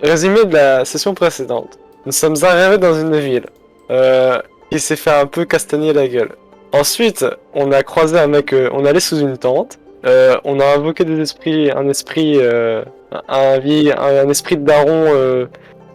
Résumé de la session précédente. Nous sommes arrivés dans une ville qui s'est fait un peu castagner la gueule. Ensuite, on a croisé un mec, on allait sous une tente. On a invoqué des esprits, un esprit, un esprit de daron,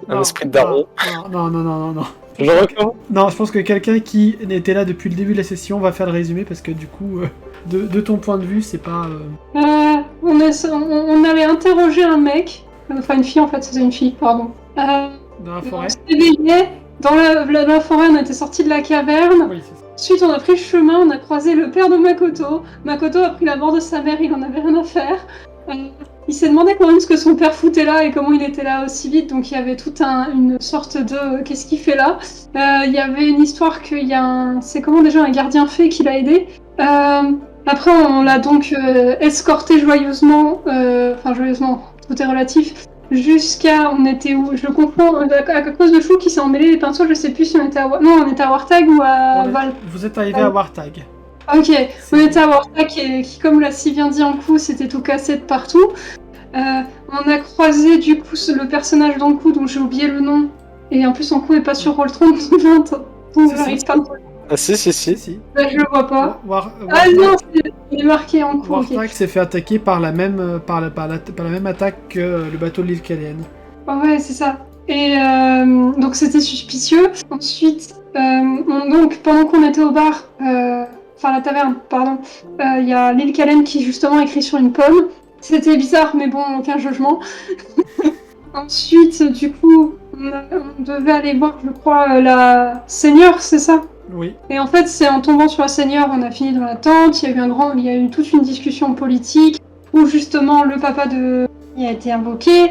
un Non, esprit de daron. non. Je recommence. Non, je pense que quelqu'un qui était là depuis le début de la session va faire le résumé parce que du coup, de ton point de vue, c'est pas. On avait interrogé un mec, enfin une fille en fait, c'était une fille, pardon. Dans la forêt. On s'est éveillé, dans la forêt, on était sortis de la caverne. Oui, c'est ça. Ensuite, on a pris le chemin, on a croisé le père de Makoto. Makoto a pris la mort de sa mère, il en avait rien à faire. Il s'est demandé quand même ce que son père foutait là et comment il était là aussi vite, donc il y avait toute une sorte de qu'est-ce qu'il fait là. Il y avait une histoire qu'il y a c'est comment déjà un gardien fée qui l'a aidé. Après, on l'a donc escorté joyeusement, joyeusement, tout est relatif, jusqu'à, on était où? Je le confonds, à cause de Chou qui s'est emmêlé les pinceaux, je sais plus si on était on était à Wartag ou à Val. Vous êtes arrivé à Wartag. Ok, on était à Wartag qui, comme l'a si bien dit Ankou, c'était tout cassé de partout. On a croisé du coup le personnage d'Ankou dont j'ai oublié le nom, et en plus Ankou est pas sur Roll30, donc j'arrive pas. Ah si. Bah, je le vois pas. Ah non, il est marqué en cours. Wartag s'est fait attaquer par la même attaque que le bateau de l'île Caléenne. Ouais, c'est ça. Et donc c'était suspicieux. Ensuite, donc pendant qu'on était au bar, la taverne, pardon, il y a l'île Caléenne qui justement écrit sur une pomme. C'était bizarre, mais bon, aucun jugement. Ensuite, du coup, on devait aller voir, je crois, la Seigneur, c'est ça? Oui. Et en fait, c'est en tombant sur la Seigneur, on a fini dans la tente, il y a eu toute une discussion politique, où justement le papa de a été invoqué.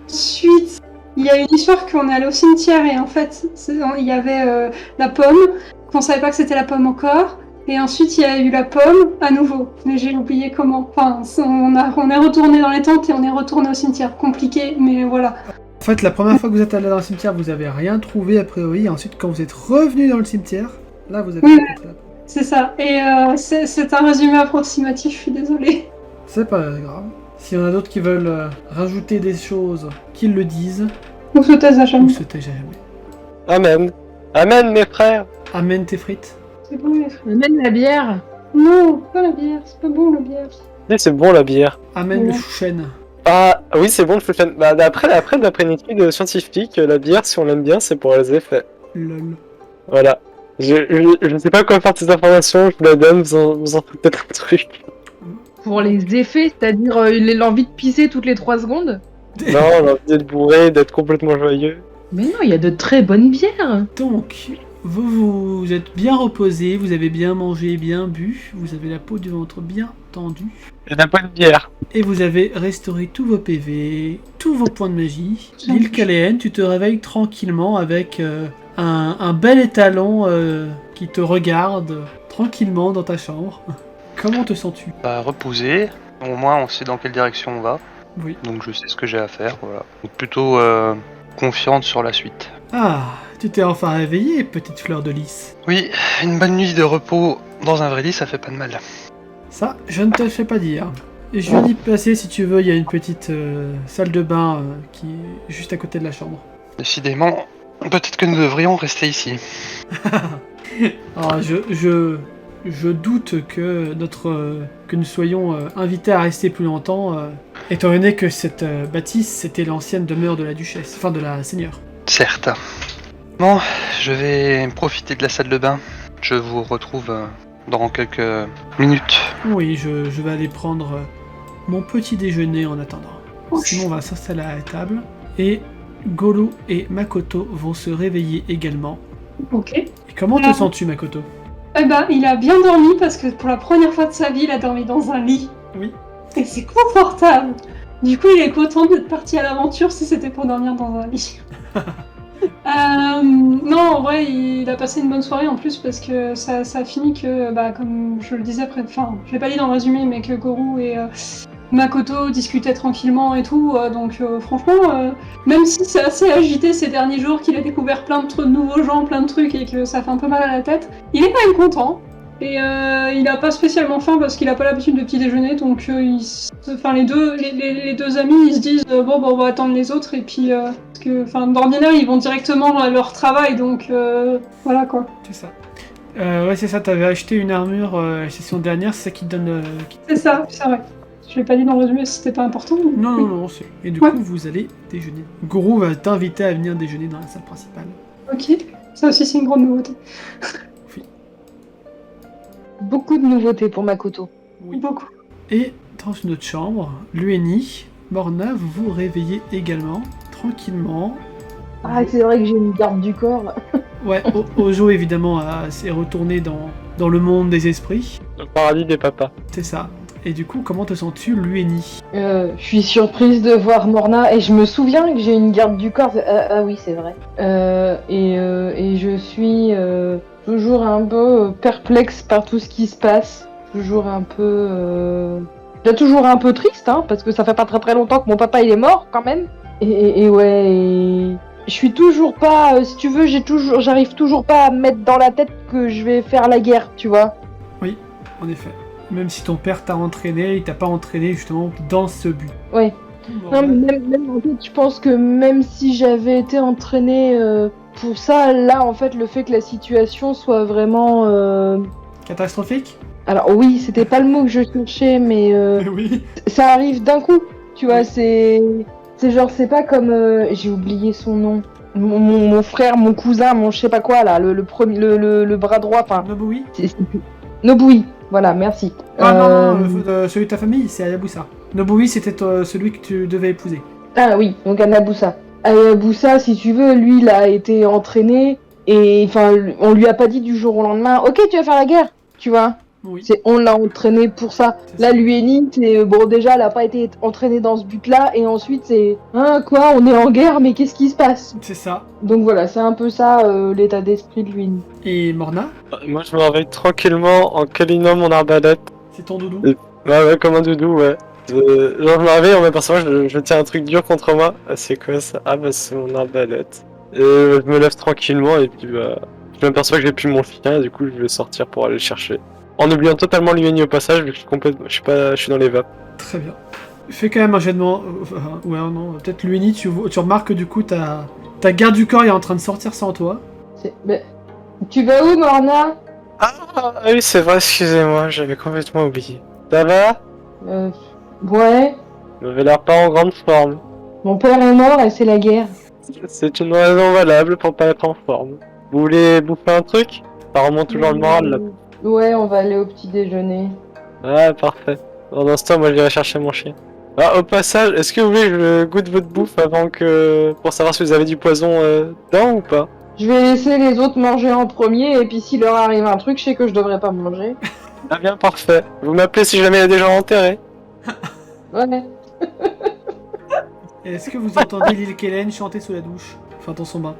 Ensuite, il y a eu une histoire qu'on est allé au cimetière et en fait, il y avait la pomme, qu'on savait pas que c'était la pomme encore. Et ensuite, il y a eu la pomme à nouveau, mais j'ai oublié comment. Enfin, on est retourné dans les tentes et on est retourné au cimetière. Compliqué, mais voilà. En fait, la première fois que vous êtes allé dans le cimetière, vous avez rien trouvé a priori. Et ensuite, quand vous êtes revenu dans le cimetière, là, vous avez rencontré la pomme. C'est ça. Et c'est un résumé approximatif, je suis désolée. C'est pas grave. S'il y en a d'autres qui veulent rajouter des choses, qu'ils le disent. Ou se taise à jamais. Ou se taise à jamais. Amen. Amen, mes frères. Amen tes frites. C'est bon, les frères. Amen la bière. Non, pas la bière. C'est pas bon, la bière. Mais c'est bon la bière. Amen le chouchen. Ah oui, c'est bon le chouchen. Bah d'après une étude scientifique, la bière, si on l'aime bien, c'est pour les effets. Lol. Voilà. Je ne sais pas quoi faire de ces informations, je vous la donne, vous en faites peut-être un truc. Pour les effets, c'est-à-dire l'envie de pisser toutes les 3 secondes. Non, l'envie d'être bourré, d'être complètement joyeux. Mais non, il y a de très bonnes bières. Donc, vous êtes bien reposé, vous avez bien mangé, bien bu, vous avez la peau du ventre bien tendue. Et d'un point de bière. Et vous avez restauré tous vos PV, tous vos points de magie. L'île Caléenne, tu te réveilles tranquillement avec un bel étalon qui te regarde tranquillement dans ta chambre. Comment te sens-tu? Bah, reposer. Au moins, on sait dans quelle direction on va. Oui. Donc, je sais ce que j'ai à faire. Voilà. Donc, plutôt confiante sur la suite. Ah, tu t'es enfin réveillée, petite fleur de lys. Oui, une bonne nuit de repos dans un vrai lit, ça fait pas de mal. Ça, je ne te le fais pas dire. Et je viens d'y passer, si tu veux, il y a une petite salle de bain qui est juste à côté de la chambre. Décidément, peut-être que nous devrions rester ici. Alors, je doute que nous soyons invités à rester plus longtemps, étant donné que cette bâtisse, c'était l'ancienne demeure de la duchesse, enfin de la seigneur. Certes. Bon, je vais profiter de la salle de bain. Je vous retrouve dans quelques minutes. Oui, je vais aller prendre mon petit déjeuner en attendant. Sinon, on va s'installer à la table. Et Golo et Makoto vont se réveiller également. Ok. Et comment te sens-tu, Makoto? Eh ben, il a bien dormi parce que pour la première fois de sa vie, il a dormi dans un lit. Oui. Et c'est confortable. Du coup, il est content d'être parti à l'aventure si c'était pour dormir dans un lit. Non, en vrai, il a passé une bonne soirée en plus parce que ça a fini que, comme je le disais, je l'ai pas dit dans le résumé, mais que Goru et Makoto discutaient tranquillement et tout. Donc, franchement, même si c'est assez agité ces derniers jours, qu'il a découvert plein de nouveaux gens, plein de trucs et que ça fait un peu mal à la tête, il est quand même content. Et il a pas spécialement faim parce qu'il a pas l'habitude de petit déjeuner, donc les deux amis ils se disent bon on va attendre les autres et puis parce que d'ordinaire ils vont directement à leur travail, donc voilà quoi. C'est ça. Ouais, c'est ça, t'avais acheté une armure la session dernière, c'est ça qui te donne... C'est ça, c'est vrai. Je l'ai pas dit dans le résumé, c'était pas important. mais- Non, c'est... Et du Ouais. coup, vous allez déjeuner. Goro va t'inviter à venir déjeuner dans la salle principale. Ok, ça aussi c'est une grande nouveauté. Beaucoup de nouveautés pour Makoto. Oui. Beaucoup. Et dans une autre chambre, Lueni, Morna, vous vous réveillez également, tranquillement. Ah, c'est vrai que j'ai une garde du corps. Ouais, Ojo évidemment s'est retourné dans le monde des esprits. Le paradis des papas. C'est ça. Et du coup, comment te sens-tu, Lueni? Je suis surprise de voir Morna et je me souviens que j'ai une garde du corps. Ah oui, c'est vrai. Et je suis toujours un peu perplexe par tout ce qui se passe. Toujours un peu... toujours un peu triste, hein, parce que ça fait pas très très longtemps que mon papa il est mort quand même. Et ouais, je suis toujours pas... si tu veux, j'arrive toujours pas à me mettre dans la tête que je vais faire la guerre, tu vois. En effet. Même si ton père t'a entraîné, il t'a pas entraîné justement dans ce but. Ouais. Morna, Non, mais même en fait, je pense que même si j'avais été entraînée pour ça, là, en fait, le fait que la situation soit vraiment... Catastrophique? Alors oui, c'était pas le mot que je cherchais, mais Oui. ça arrive d'un coup, tu vois, c'est genre, c'est pas comme... j'ai oublié son nom. Mon frère, mon cousin, mon je sais pas quoi, là, le bras droit, enfin... Nobui? Nobui, voilà, merci. Ah non, celui de ta famille, c'est Hayabusa. Nobui, c'était celui que tu devais épouser. Ah oui, donc Anabusa. Anabusa, si tu veux, lui, il a été entraîné et enfin, on lui a pas dit du jour au lendemain, ok, tu vas faire la guerre, tu vois. Oui. On l'a entraîné pour ça. C'est Là, ça. Lueni, c'est bon, déjà, elle a pas été entraînée dans ce but-là, et ensuite, c'est hein, quoi, on est en guerre, mais qu'est-ce qui se passe? C'est ça. Donc voilà, c'est un peu ça l'état d'esprit de Lueni. Et Morna, Moi, je me réveille tranquillement en câlinant mon arbalète. c'est ton doudou. Ouais, comme un doudou, ouais. Genre, je me réveille, on m'aperçoit, je tiens un truc dur contre moi. Ah, c'est quoi ça? Ah, bah, c'est mon arbalète. Et je me lève tranquillement, et puis, bah, je m'aperçois que j'ai plus mon chien, et du coup, je vais sortir pour aller le chercher. En oubliant totalement l'Ueni au passage, vu que je suis dans les vapes. Très bien. Fais quand même un jet de ouais, non, peut-être Lueni, tu remarques que du coup, ta garde du corps est en train de sortir sans toi. Mais, tu vas où, Morna? Ah oui, c'est vrai, excusez-moi, j'avais complètement oublié. Ça va? Ouais, Vous avez l'air pas en grande forme. mon père est mort et c'est la guerre. C'est une raison valable pour pas être en forme. Vous voulez bouffer un truc? Ça remonte toujours le moral là. Ouais, on va aller au petit déjeuner. Ah, parfait. Pendant ce temps, moi je vais chercher mon chien. Ah, au passage, est-ce que vous voulez que je goûte votre bouffe avant que... pour savoir si vous avez du poison dedans ou pas? Je vais laisser les autres manger en premier, et puis s'il leur arrive un truc, je sais que je devrais pas manger. Ah bien, parfait. Vous m'appelez si jamais il y a des gens enterrés. Ouais. Est-ce que vous entendez Lil Kellen chanter sous la douche? Enfin, dans son bain.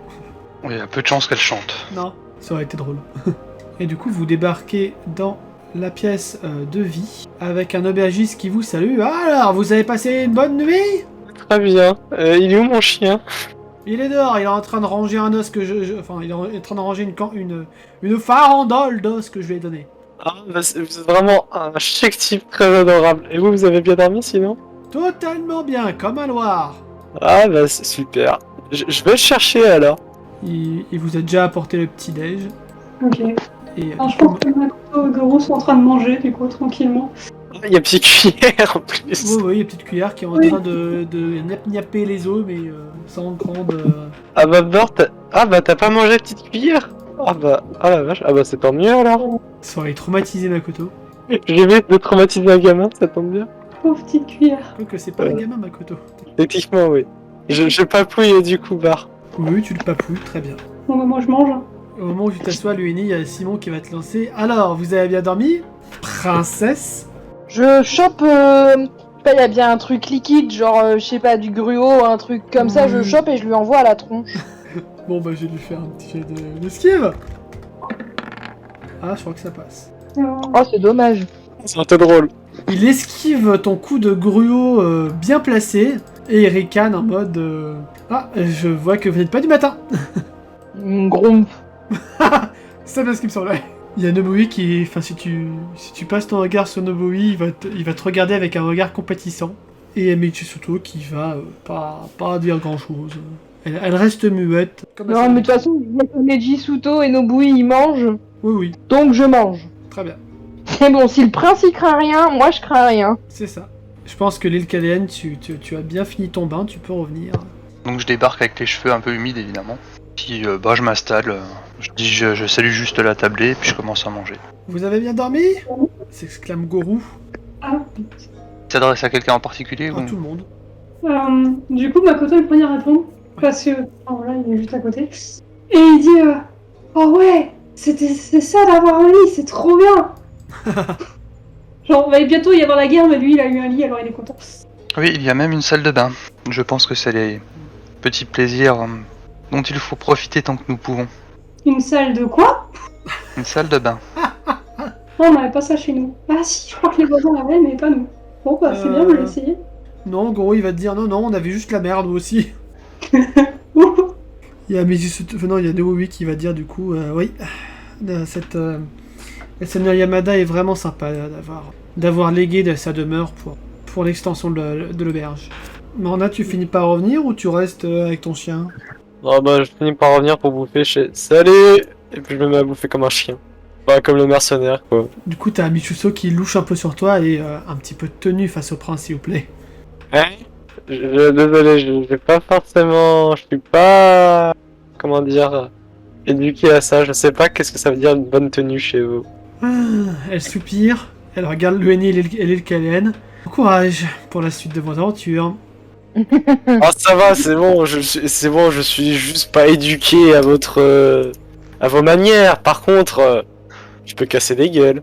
Il y a peu de chances qu'elle chante. Non, ça aurait été drôle. Et du coup, vous débarquez dans la pièce de vie avec un aubergiste qui vous salue. Ah, alors, vous avez passé une bonne nuit? Très bien. Il est où mon chien? Il est dehors, il est en train de ranger un os que enfin, il est en train de ranger une farandole d'os que je lui ai donné. Ah, bah, vous êtes vraiment un chic type très adorable. Et vous avez bien dormi sinon? Totalement bien, comme un loir. Ah bah c'est super. Je vais le chercher alors. Il vous a déjà apporté le petit-déj. Ok. Et Alors je pense que Makoto et Goro sont en train de manger, du coup, tranquillement. Ah, il y a petite cuillère en plus. oui, il y a petite cuillère qui est en Oui. train de gnapper les os, mais sans grande... Ah bah Bord, ah bah t'as pas mangé petite cuillère? Ah bah, ah la vache, ah bah c'est tant mieux alors. Ça aurait traumatisé Makoto. J'ai vu de traumatiser un gamin, ça tombe bien. Pauvre petite cuillère. Quoique c'est pas un gamin Makoto. Techniquement oui. Je papouille du coup Bar. Oui, tu le papouilles, très bien. Bon bah moi je mange. Au moment où tu t'assois, Lueni, il y a Simon qui va te lancer. Alors, vous avez bien dormi? Princesse? Je chope... il y a bien un truc liquide, genre, je sais pas, du gruau, un truc comme ça, je chope et je lui envoie à la tronche. Bon bah je vais lui faire un petit jet d'esquive. Ah, je crois que ça passe. Oh, c'est dommage. C'est un peu drôle. Il esquive ton coup de gruau bien placé et il ricane en mode Ah, je vois que vous n'êtes pas du matin. Gromp. C'est bien ce qui me semblait. Il y a Nobui qui... Enfin, si tu passes ton regard sur Nobui, il va te regarder avec un regard compatissant. Et Michisuto qui va pas dire grand-chose. Elle reste muette. Comme Non, mais de toute façon, je vois que Neji Suto et Nobui ils mangent, Oui, donc je mange. très bien. C'est bon, si le prince il craint rien, moi je crains rien. C'est ça. Je pense que l'île Caléenne, tu as bien fini ton bain, tu peux revenir. Donc je débarque avec les cheveux un peu humides évidemment. Puis je m'installe, je salue juste la tablée, puis je commence à manger. Vous avez bien dormi s'exclame Gorou. Ah. Tu t'adresses à quelqu'un en particulier À ou... tout le monde. Du coup, Makoto est le premier à répondre. Parce que. Oh là, il est juste à côté. Et il dit oh ouais, c'est ça d'avoir un lit, c'est trop bien. Genre, va bientôt y avoir la guerre, mais lui il a eu un lit, alors il est content. Oui, il y a même une salle de bain. Je pense que c'est les petits plaisirs dont il faut profiter tant que nous pouvons. Une salle de quoi? Une salle de bain. Non, on n'avait pas ça chez nous. Ah si, je crois que les voisins l'avaient, mais pas nous. Bon bah c'est bien, on l'a essayé. Non, Gorou, il va te dire non, on avait juste la merde, nous aussi. Il y a il y a Nobui qui va dire du coup, oui, cette Seigneur Yamada est vraiment sympa d'avoir légué de sa demeure pour l'extension de l'auberge. Morna, tu finis par revenir ou tu restes avec ton chien? Non, bah, je finis par revenir pour bouffer chez. Salut! Et puis je me mets à bouffer comme un chien. Pas comme le mercenaire, quoi. Du coup, t'as Michuso qui louche un peu sur toi et un petit peu de tenue face au prince, s'il vous plaît. Hein? Désolé, j'ai pas forcément. Je suis pas. Comment dire. Éduqué à ça. Je sais pas qu'est-ce que ça veut dire une bonne tenue chez vous. Ah, elle soupire, elle regarde l'Ueni et l'île Caléenne. Bon courage pour la suite de vos aventures. Ah, ça va, c'est bon, je suis juste pas éduqué à votre. À vos manières. Par contre, je peux casser des gueules.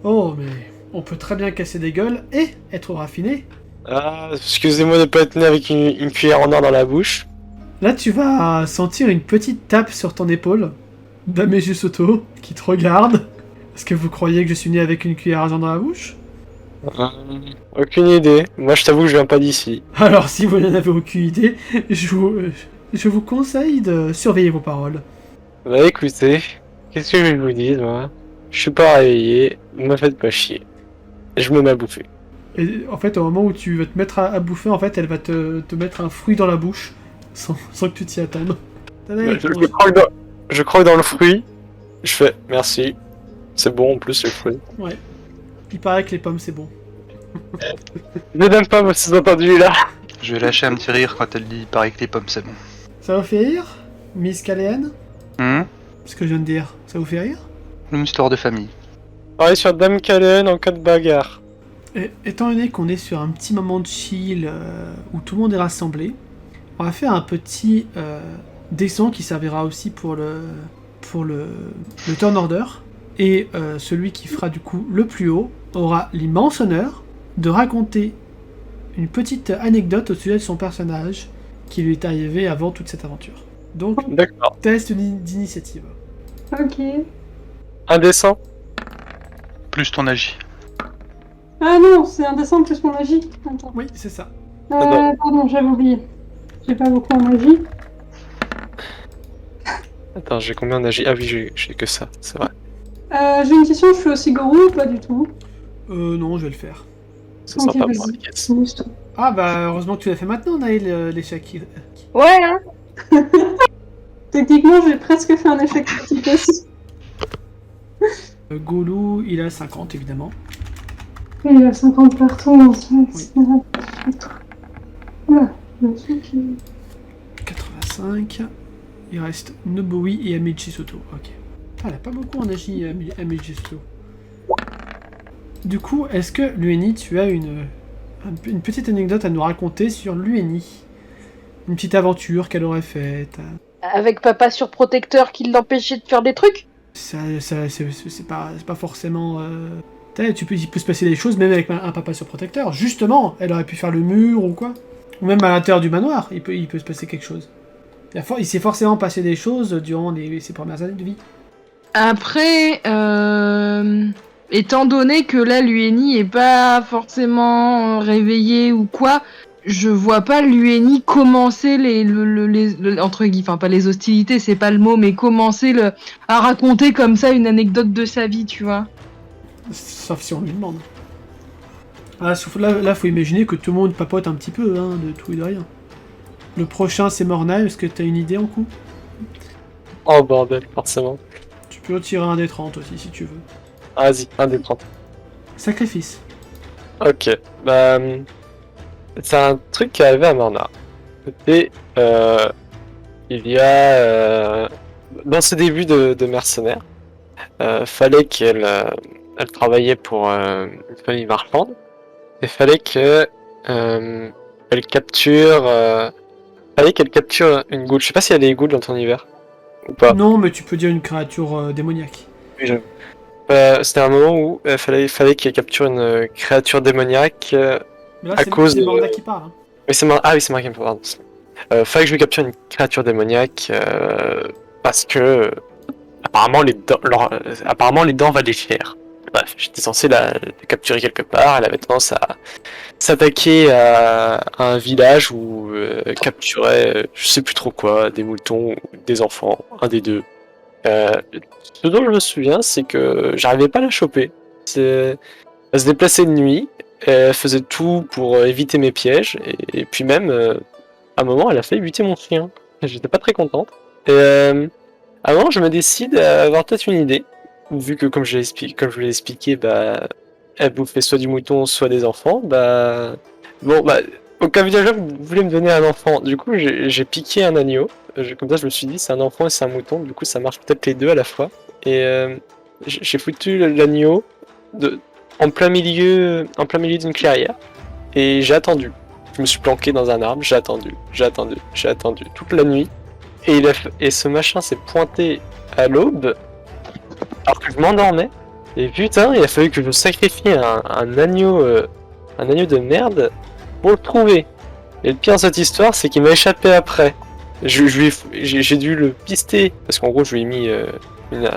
Oh, mais on peut très bien casser des gueules et être raffiné. Ah, excusez-moi de pas être né avec une cuillère en or dans la bouche. Là, tu vas sentir une petite tape sur ton épaule d'Ameju Soto qui te regarde. Est-ce que vous croyez que je suis né avec une cuillère argent dans la bouche? Aucune idée. Moi, je t'avoue que je viens pas d'ici. Alors, si vous n'en avez aucune idée, je vous conseille de surveiller vos paroles. Bah écoutez, qu'est-ce que je vais vous dire, moi? Je suis pas réveillé, ne me faites pas chier. Et je me mets à bouffer. Et en fait, au moment où tu vas te mettre à bouffer, en fait, elle va te mettre un fruit dans la bouche sans que tu t'y attendes. Tenez, Je croque dans le fruit. Je fais merci. C'est bon en plus le fruit. Ouais. Il paraît que les pommes, c'est bon. Ne donne pas vos sous-entendus là. Je vais lâcher un petit rire quand elle dit il paraît que les pommes c'est bon. Ça vous fait rire, Miss Caléenne? Ce que je viens de dire, ça vous fait rire? Une histoire de famille. Pareil sur Dame Kalen en cas de bagarre. Et, étant donné qu'on est sur un petit moment de chill où tout le monde est rassemblé, on va faire un petit dessin qui servira aussi pour le turn order. Et celui qui fera du coup le plus haut aura l'immense honneur de raconter une petite anecdote au sujet de son personnage qui lui est arrivé avant toute cette aventure. Donc, D'accord. test d'initiative. Ok. Indécent. Plus ton agi. Ah non, c'est indécent plus mon magie. Attends. Oui, c'est ça. Pardon, j'avais oublié. J'ai pas beaucoup en magie. Attends, j'ai combien d'agi? Ah oui, j'ai que ça, c'est vrai. J'ai une question, je fais aussi Gorou ou pas du tout? Non, je vais le faire. C'est Ok, sympa vas-y. pour la caisse. Juste. Ah bah, heureusement que tu l'as fait maintenant, Naël, l'échec. Ouais, hein. Techniquement, j'ai presque fait un échec critique aussi. Goulou, il a 50, évidemment. Et il y a 50 partout. Voilà. 85. Il reste Nobui et Amichi Soto. Ok. Ah, elle a pas beaucoup en agi, Amichi Soto. Du coup, est-ce que Lueni, tu as une petite anecdote à nous raconter sur Lueni? Une petite aventure qu'elle aurait faite? Avec papa surprotecteur qui l'empêchait de faire des trucs. C'est pas forcément... il peut se passer des choses même avec un papa surprotecteur. Justement, elle aurait pu faire le mur ou quoi. Ou même à l'intérieur du manoir, il peut se passer quelque chose. Il s'est forcément passé des choses durant ses premières années de vie. Après, étant donné que là, l'Ueni est pas forcément réveillé ou quoi, je vois pas Lueni commencer entre guillemets, enfin pas les hostilités, c'est pas le mot, mais commencer à raconter comme ça une anecdote de sa vie, tu vois. Sauf si on lui demande. Ah, là, faut imaginer que tout le monde papote un petit peu, hein, de tout et de rien. Le prochain, c'est Morna. Est-ce que t'as une idée en coup? Oh bordel, forcément. Tu peux tirer un des 30 aussi, si tu veux. Ah, vas-y, un des 30. Sacrifice. Ok, bah... c'est un truc qui est arrivé à Morna. C'était... il y a... dans ses débuts de mercenaire, fallait qu'elle elle travaillait pour une famille marchande. Et fallait que... elle capture... fallait qu'elle capture une goule. Je sais pas s'il y a des goules dans ton univers. Ou pas. Non, mais tu peux dire une créature démoniaque. Oui, j'avoue. C'était un moment où fallait qu'elle capture une créature démoniaque. Mais là, À cause c'est de- Morna qui parle. Hein. Mais c'est ah oui, c'est moi qui me pardon. Fallait que je lui capture une créature démoniaque parce que apparemment les dents valaient cher. Bref, j'étais censé la capturer quelque part. Elle avait tendance à s'attaquer à un village où capturait je sais plus trop quoi, des moutons ou des enfants, un des deux. Ce dont je me souviens, c'est que j'arrivais pas à la choper. Elle se déplaçait de nuit, elle faisait tout pour éviter mes pièges, et puis même, à un moment, elle a failli buter mon chien. J'étais pas très contente. Et à un moment, je me décide à avoir peut-être une idée, vu que comme je vous l'ai expliqué, bah, elle bouffait soit du mouton, soit des enfants, bah... Bon, bah, au cas où vous voulez me donner un enfant, du coup, j'ai piqué un agneau. Comme ça, je me suis dit, c'est un enfant et c'est un mouton, du coup, ça marche peut-être les deux à la fois. Et j'ai foutu l'agneau en plein milieu d'une clairière, et j'ai attendu. Je me suis planqué dans un arbre, j'ai attendu toute la nuit. Et ce machin s'est pointé à l'aube, alors que je m'endormais. Et putain, il a fallu que je sacrifie un agneau de merde pour le trouver. Et le pire de cette histoire, c'est qu'il m'a échappé après. J'ai dû le pister, parce qu'en gros, je lui ai mis une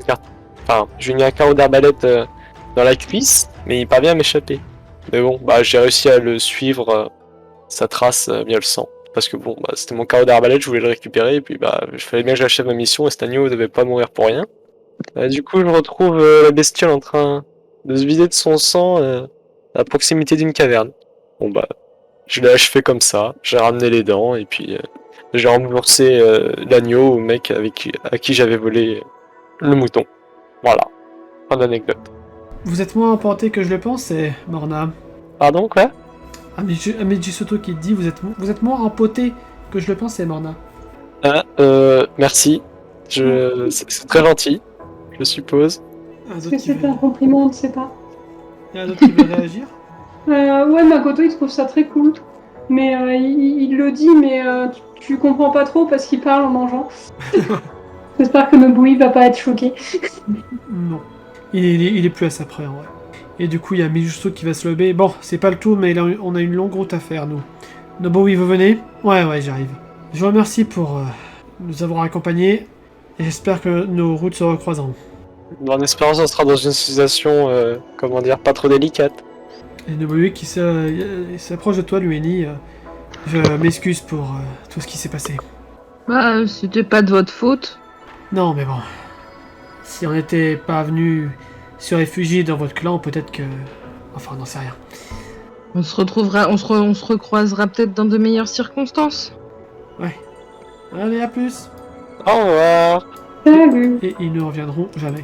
carte. Enfin, je lui ai mis un carreau d'arbalète dans la cuisse, mais il parvient à m'échapper. Mais bon, bah j'ai réussi à le suivre, sa trace via le sang. Parce que bon, bah c'était mon carreau d'arbalète, je voulais le récupérer, et puis bah il fallait bien que j'achève ma mission, et cet agneau devait pas mourir pour rien. Du coup, je retrouve la bestiole en train de se vider de son sang à proximité d'une caverne. Bon bah, je l'ai achevé comme ça, j'ai ramené les dents, et puis j'ai remboursé l'agneau au mec à qui j'avais volé le mouton. Voilà, fin d'anecdote. Vous êtes moins emporté que je le pensais, Morna. Pardon, quoi? Amidji Soto qui te dit vous êtes moins empoté que je le pensais, Morna. Ah, merci. C'est très gentil, je suppose. Est-ce que c'est un compliment, on ne sait pas. Il y en a d'autres qui veulent réagir? Ouais, Makoto, il trouve ça très cool. Mais il le dit, mais tu comprends pas trop parce qu'il parle en mangeant. J'espère que Nobui va pas être choqué. Non. Il est plus à sa près, en vrai. Et du coup, il y a Mijuso qui va se lever. Bon, c'est pas le tout, mais là, on a une longue route à faire, nous. Noboui, vous venez? Ouais, j'arrive. Je vous remercie pour nous avoir accompagnés. Et j'espère que nos routes se recroiseront. En espérant qu'on sera dans une situation, comment dire, pas trop délicate. Et Noboui qui s'approche de toi, Lueni. Je m'excuse pour tout ce qui s'est passé. Bah, c'était pas de votre faute. Non, mais bon. Si on n'était pas venu se réfugier dans votre clan, peut-être que... Enfin, on n'en sait rien. On se recroisera peut-être dans de meilleures circonstances. Allez, à plus. Au revoir. Salut. Et ils ne reviendront jamais.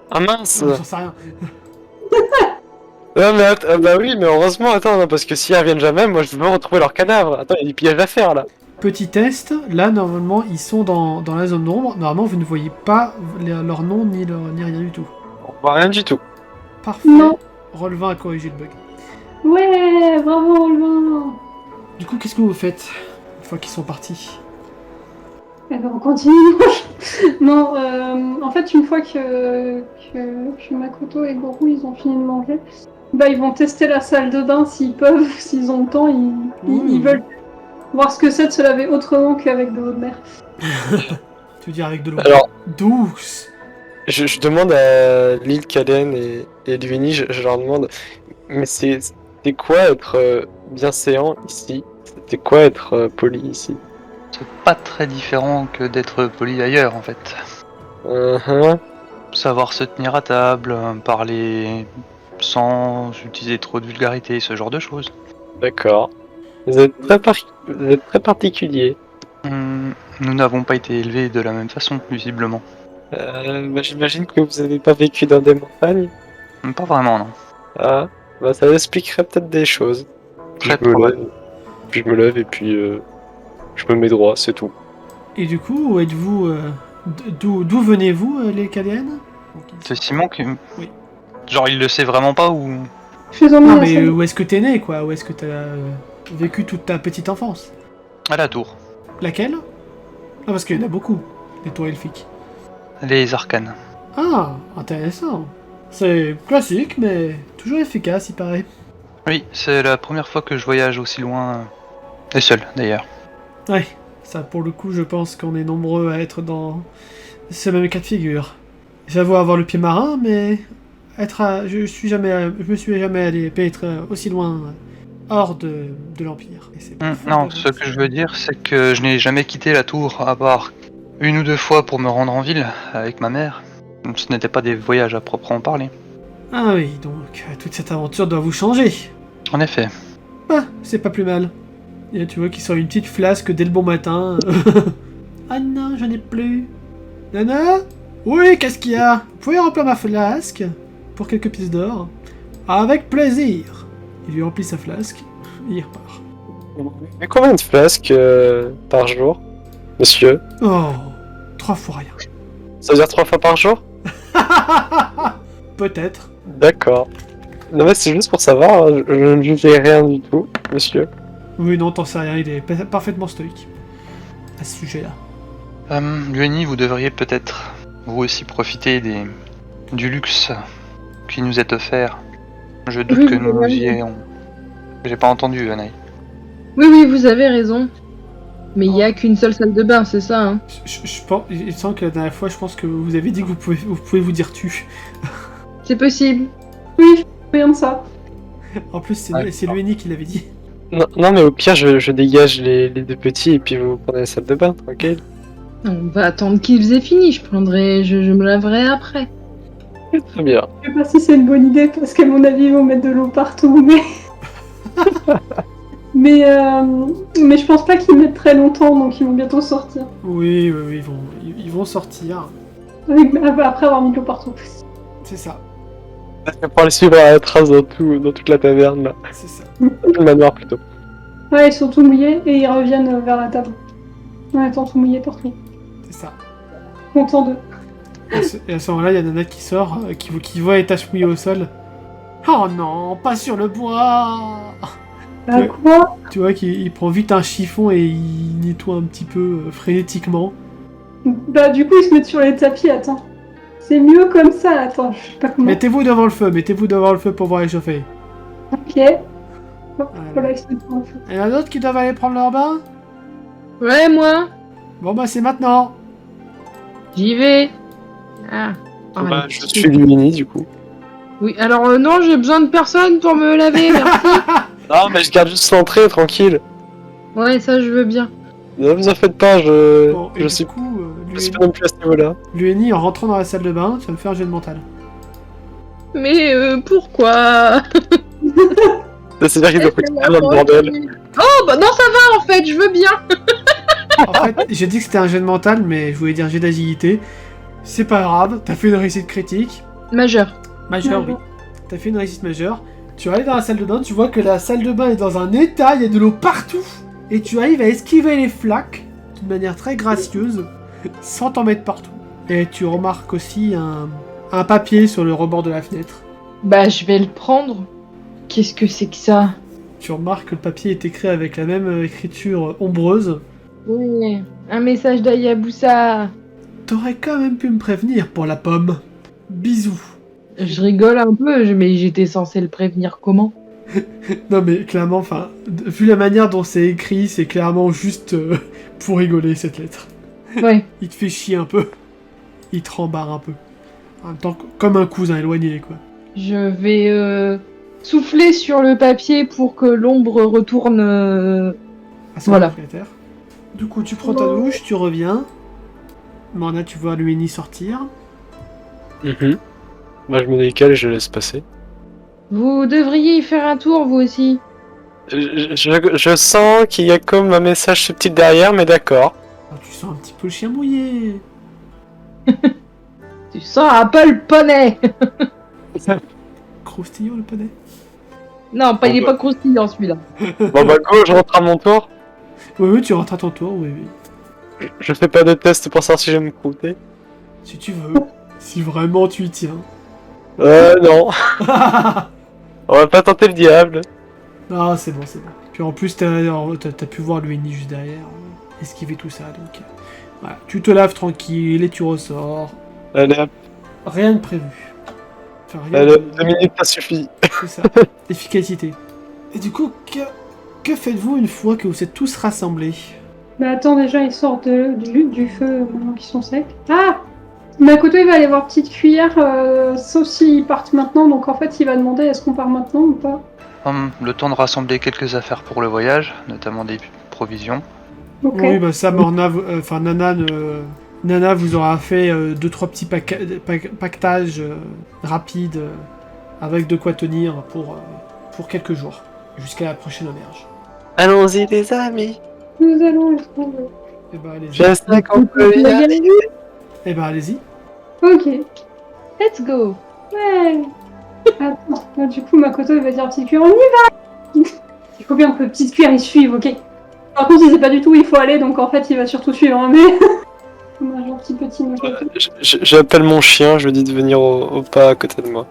Ah mince. J'en sais rien. Non mais bah oui, mais heureusement, attends, non, parce que s'ils reviennent jamais, moi je veux retrouver leur cadavre. Attends, il y a du pillage à faire là. Petit test, là normalement ils sont dans la zone d'ombre. Normalement vous ne voyez pas leur nom ni rien du tout. On voit rien du tout. Parfait. Non. Roll20 a corrigé le bug. Ouais, bravo, Olvin. Du coup, qu'est-ce que vous faites une fois qu'ils sont partis? Eh ben, on continue. Non, en fait, une fois que Makoto et Goro ils ont fini de manger, bah ils vont tester la salle de bain s'ils peuvent, s'ils ont le temps, ils veulent voir ce que c'est de se laver autrement qu'avec de l'eau de mer. Tu veux dire avec de l'eau Alors, douce? je demande à Lil, Kalen et Luini, je leur demande, mais c'est quoi être bienséant ici. C'était quoi être poli ici? C'est pas très différent que d'être poli ailleurs en fait. Mhm. Savoir se tenir à table, parler sans utiliser trop de vulgarité, ce genre de choses. D'accord. Vous êtes vous êtes très particulier. Nous n'avons pas été élevés de la même façon, visiblement. J'imagine que vous n'avez pas vécu dans des montagnes. Pas vraiment, non. Ah, bah ça expliquerait peut-être des choses. Puis Très je me probable. lève, puis je me lève et puis je me mets droit, c'est tout. Et du coup, où êtes-vous d'où venez-vous, les Caliennes? C'est Simon qui... Oui. Genre, il le sait vraiment pas ou... Je suis emmenée Non, à la mais salle. où est-ce que t'es né, quoi? Où est-ce que t'as vécu toute ta petite enfance? À la tour. Laquelle? Ah, parce qu'il y en a beaucoup, des tours elfiques. Les arcanes. Ah, intéressant. C'est classique, mais toujours efficace, il paraît. Oui, c'est la première fois que je voyage aussi loin. Et seul, d'ailleurs. Ouais, ça pour le coup, je pense qu'on est nombreux à être dans ce même cas de figure. J'avoue avoir le pied marin, mais je me suis jamais allé pénétrer aussi loin hors de l'Empire. Et c'est fort Non, de ce bien. que je veux dire, c'est que je n'ai jamais quitté la tour, à part une ou deux fois pour me rendre en ville avec ma mère. Ce n'était pas des voyages à proprement parler. Ah oui, donc toute cette aventure doit vous changer. En effet. Ah, c'est pas plus mal. Et là, tu vois qu'il sort une petite flasque dès le bon matin. Ah non, j'en ai plus. Nana? Oui, qu'est-ce qu'il y a? Vous pouvez remplir ma flasque pour quelques pièces d'or? Avec plaisir. Il lui remplit sa flasque et il repart. Mais combien de flasques par jour, monsieur? Oh, 3 fois rien. Ça veut dire 3 fois par jour? Peut-être. D'accord. Non mais c'est juste pour savoir, hein, je ne jugeais rien du tout, monsieur. Oui, non, t'en sais rien, il est parfaitement stoïque à ce sujet-là. Lueni, vous devriez peut-être vous aussi profiter du luxe qui nous est offert. Je doute Oui, que vous nous avez y raison. ayons. J'ai pas entendu, Anaï. Oui, vous avez raison. Mais il y a qu'une seule salle de bain, c'est ça, hein? Je pense, il semble que la dernière fois, je pense que vous avez dit que vous pouvez vous dire tu. C'est possible. Oui, rien de ça. En plus, c'est Ouais, c'est Lueni qui l'avait dit. Non mais au pire je dégage les deux petits et puis vous prenez la salle de bain, tranquille. On va attendre qu'ils aient fini, je me laverai après. Très bien. Je sais pas si c'est une bonne idée parce qu'à mon avis ils vont mettre de l'eau partout, mais. mais je pense pas qu'ils mettent très longtemps donc ils vont bientôt sortir. Oui, ils vont sortir. Après avoir mis de l'eau partout. C'est ça, Pour les suivre à la trace dans toute la taverne là. c'est ça. Le manoir plutôt. Ouais, ils sont tout mouillés et ils reviennent vers la table. En étant tout mouillés partout. C'est ça. Content d'eux. Et à ce moment-là, il y a Nana qui sort, qui voit les taches mouillées au sol. Oh non, pas sur le bois! Bah Ouais. quoi? Tu vois qu'il prend vite un chiffon et il nettoie un petit peu frénétiquement. Bah du coup ils se mettent sur les tapis, attends. C'est mieux comme ça, attends, je sais pas comment. Mettez-vous devant le feu pour voir réchauffer. Ok. Hop, voilà, ils se mettent devant le feu. Il y en a d'autres qui doivent aller prendre leur bain? Ouais, moi, Bon bah c'est maintenant. j'y vais. Ah. Oh, Bah, les je petits- suis Lumini du coup. Oui, alors non, j'ai besoin de personne pour me laver, merci. Non mais je garde juste l'entrée, tranquille. Ouais, ça je veux bien. Ne vous en faites pas, je Bon, et je du suis coup, je suis pas non plus à ce niveau-là. Lueni, en rentrant dans la salle de bain, tu vas me faire un jet de mental. Mais pourquoi? C'est-à-dire qu'il doit Est-ce que foutre dans le la bordel. Oh, bah non, ça va en fait, je veux bien. En fait, j'ai dit que c'était un jet de mental, mais je voulais dire jet d'agilité. C'est pas grave, t'as fait une réussite critique. Majeur. Majeure, oui. Majeur. T'as fait une réussite majeure. Tu arrives dans la salle de bain, tu vois que la salle de bain est dans un état, il y a de l'eau partout. Et tu arrives à esquiver les flaques d'une manière très gracieuse, sans t'en mettre partout. Et tu remarques aussi un papier sur le rebord de la fenêtre. Bah, je vais le prendre. Qu'est-ce que c'est que ça? Tu remarques que le papier est écrit avec la même écriture ombreuse. Oui, un message d'Ayabusa. T'aurais quand même pu me prévenir pour la pomme. Bisous. Je rigole un peu, mais j'étais censé le prévenir comment? Non mais clairement, enfin, vu la manière dont c'est écrit, c'est clairement juste pour rigoler cette lettre. Ouais. Il te fait chier un peu. Il te rembarre un peu. En même temps, comme un cousin éloigné, quoi. Je vais souffler sur le papier pour que l'ombre retourne. À son Voilà. propriétaire. Du coup, tu prends ta douche, tu reviens. Morna, tu vois Lueni sortir. Moi, je me décale et je laisse passer. Vous devriez y faire un tour, vous aussi. Je sens qu'il y a comme un message subtil derrière, mais d'accord. Ah, tu sens un petit peu le chien mouillé. Tu sens un peu le poney. Croustillant le poney. Non, pas, il est pas croustillant celui-là. Bon bah go, je rentre à mon tour. Oui, tu rentres à ton tour, oui. Je fais pas de test pour savoir si j'aime croûter. Si tu veux. Si vraiment tu y tiens. Non. On va pas tenter le diable. Ah, c'est bon. Puis en plus, t'as pu voir Lueni juste derrière. Esquiver tout ça, donc... Voilà. Tu te laves tranquille et tu ressors. Allez hop, Rien de prévu. Enfin, rien allez, de- 2 minutes ça suffit. C'est ça. Efficacité. Et du coup, que faites-vous une fois que vous êtes tous rassemblés? Bah attends, déjà, ils sortent du feu maintenant qu'ils sont secs. Ah! Makoto, il va aller voir Petite Cuillère, sauf s'ils partent maintenant, donc en fait, il va demander est-ce qu'on part maintenant ou pas. Le temps de rassembler quelques affaires pour le voyage, notamment des provisions. Ok. Oui, bah ça, Morna, enfin Nana vous aura fait 2-3 petits pactages rapides avec de quoi tenir pour quelques jours, jusqu'à la prochaine auberge. Allons-y les amis. Nous allons le trouver. Et bah allez-y. J'espère qu'on peut y aller. Et bah allez-y. Ok. Let's go. Ouais. Attends, là, du coup, Makoto, il va dire Petite Cuillère, on y va. Il faut bien que Petite Cuillère, il suive, ok. Par contre, il sait pas du tout où il faut aller, donc en fait, il va surtout suivre, hein, mais... Comme un gentil petit Makoto. J'appelle mon chien, je lui dis de venir au pas à côté de moi.